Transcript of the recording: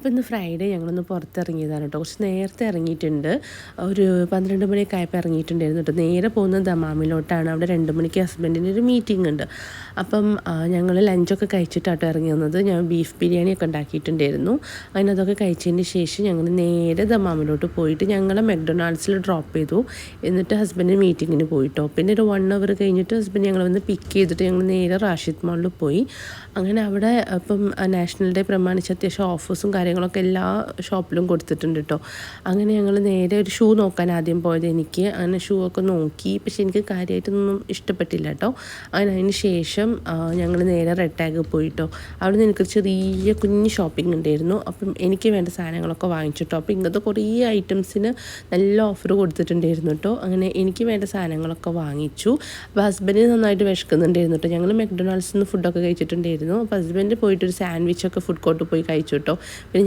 അപ്പോൾ ഇന്ന് ഫ്രൈഡേ ഞങ്ങളൊന്ന് പുറത്തിറങ്ങിയതാണ് കേട്ടോ. കുറച്ച് നേരത്തെ ഇറങ്ങിയിട്ടുണ്ട്. ഒരു 12 മണിയൊക്കെ ആയപ്പോൾ ഇറങ്ങിയിട്ടുണ്ടായിരുന്നു കേട്ടോ. നേരെ പോകുന്നത് ദമാമിലോട്ടാണ്. അവിടെ 2 മണിക്ക് ഹസ്ബൻഡിന് ഒരു മീറ്റിംഗ് ഉണ്ട്. അപ്പം ഞങ്ങൾ ലഞ്ചൊക്കെ കഴിച്ചിട്ടാട്ടോ ഇറങ്ങി വന്നത്. ഞാൻ ബീഫ് ബിരിയാണിയൊക്കെ ഉണ്ടാക്കിയിട്ടുണ്ടായിരുന്നു. അങ്ങനെ അതൊക്കെ കഴിച്ചതിന് ശേഷം ഞങ്ങൾ നേരെ ദമാമിലോട്ട് പോയിട്ട് ഞങ്ങളെ മെക്ഡൊണാൾഡ്സിൽ ഡ്രോപ്പ് ചെയ്തു. എന്നിട്ട് ഹസ്ബൻഡ് മീറ്റിങ്ങിന് പോയിട്ടോ. പിന്നെ ഒരു 1 അവർ കഴിഞ്ഞിട്ട് ഹസ്ബൻഡ് ഞങ്ങൾ വന്ന് പിക്ക് ചെയ്തിട്ട് ഞങ്ങൾ നേരെ റാഷിദ് മാളിൽ പോയി. അങ്ങനെ അവിടെ ഇപ്പം നാഷണൽ ഡേ പ്രമാണിച്ച് അത്യാവശ്യം ഓഫേഴ്സും കാര്യങ്ങളൊക്കെ എല്ലാ ഷോപ്പിലും കൊടുത്തിട്ടുണ്ട് കേട്ടോ. അങ്ങനെ ഞങ്ങൾ നേരെ ഒരു ഷൂ നോക്കാൻ ആദ്യം പോയത് എനിക്ക്. അങ്ങനെ ഷൂ ഒക്കെ നോക്കി, പക്ഷെ എനിക്ക് കാര്യമായിട്ടൊന്നും ഇഷ്ടപ്പെട്ടില്ല കേട്ടോ. അങ്ങനെ അതിന് ശേഷം ഞങ്ങൾ നേരെ റെഡ് ടാഗ് പോയിട്ടോ. അവിടെ നിന്ന് എനിക്കൊരു ചെറിയ കുഞ്ഞ് ഷോപ്പിംഗ് ഉണ്ടായിരുന്നു. അപ്പം എനിക്ക് വേണ്ട സാധനങ്ങളൊക്കെ വാങ്ങിച്ചിട്ടോ. അപ്പോൾ ഇങ്ങനത്തെ കുറേ ഐറ്റംസിന് നല്ല ഓഫർ കൊടുത്തിട്ടുണ്ടായിരുന്നു കേട്ടോ. അങ്ങനെ എനിക്ക് വേണ്ട സാധനങ്ങളൊക്കെ വാങ്ങിച്ചു. അപ്പോൾ ഹസ്ബൻഡ് നന്നായിട്ട് വിശക്കുന്നുണ്ടായിരുന്നു കേട്ടോ. ഞങ്ങൾ മെക്ഡൊണാൾഡ്സിൽ നിന്ന് ഫുഡൊക്കെ കഴിച്ചിട്ടുണ്ടായിരുന്നു. അപ്പോൾ ഹസ്ബൻഡ് പോയിട്ടൊരു സാൻഡ്വിച്ചൊക്കെ ഫുഡ് കോർട്ട് പോയി കഴിച്ചു കേട്ടോ. പിന്നെ